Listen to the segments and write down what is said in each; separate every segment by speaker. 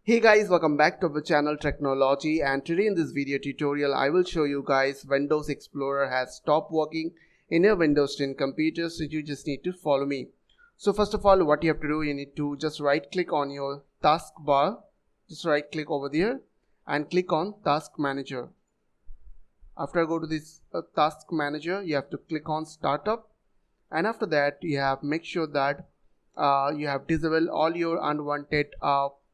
Speaker 1: Hey guys, welcome back to our channel Technology, and today in this video tutorial I will show you guys Windows Explorer has stopped working in your Windows 10 computer, so you just need to follow me. So first of all, what you have to do, you need to just right click on your taskbar, just right click over there and click on Task Manager. After go to this Task Manager, you have to click on Startup, and after that you have make sure that you have disabled all your unwanted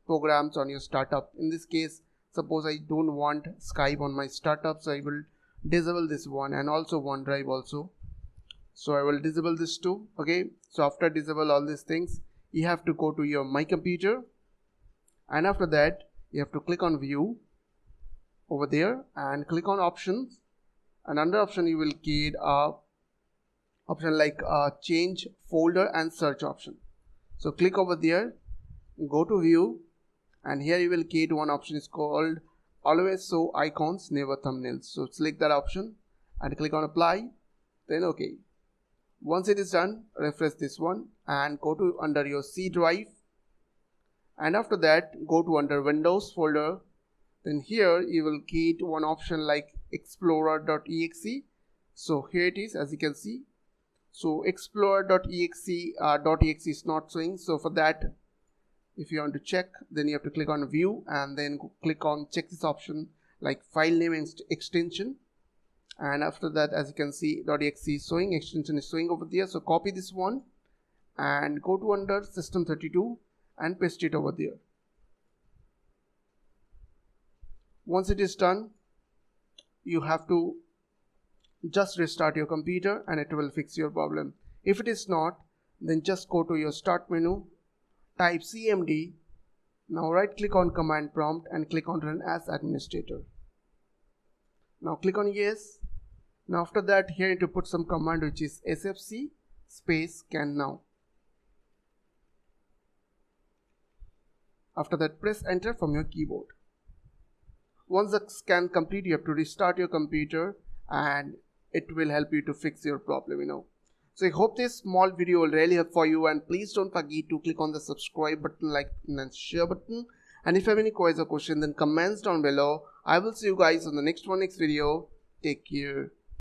Speaker 1: programs on your startup. In this case, suppose I don't want Skype on my startup, so I will disable this one, and also OneDrive also. So I will disable this too. Okay, so after disable all these things, you have to go to your My Computer, and after that you have to click on View over there and click on Options, and under Option you will get a option like Change Folder and Search option. So click over there, go to View, and here you will get one option is called Always Show Icons, Never Thumbnails. So select that option and click on Apply, then OK. Once it is done, refresh this one and go to under your C drive, and after that go to under Windows folder. Then here you will get one option like Explorer.exe. So here it is, as you can see. So Explorer.exe is not showing. So for that, if you want to check, then you have to click on View and then click on check this option like File Name and Extension, and after that, as you can see, .exe is showing, extension is showing over there. So copy this one and go to under System32 and paste it over there. Once it is done, you have to just restart your computer and it will fix your problem. If it is not, then just go to your Start menu, type CMD, now right click on Command Prompt and click on Run as Administrator. Now click on Yes. Now after that, here you need to put some command which is SFC space scan now. After that, press enter from your keyboard. Once the scan complete, you have to restart your computer and it will help you to fix your problem, So I hope this small video will really help for you, and please don't forget to click on the subscribe button, like button and share button. And if you have any queries or question, then comments down below. I will see you guys on the next video. Take care.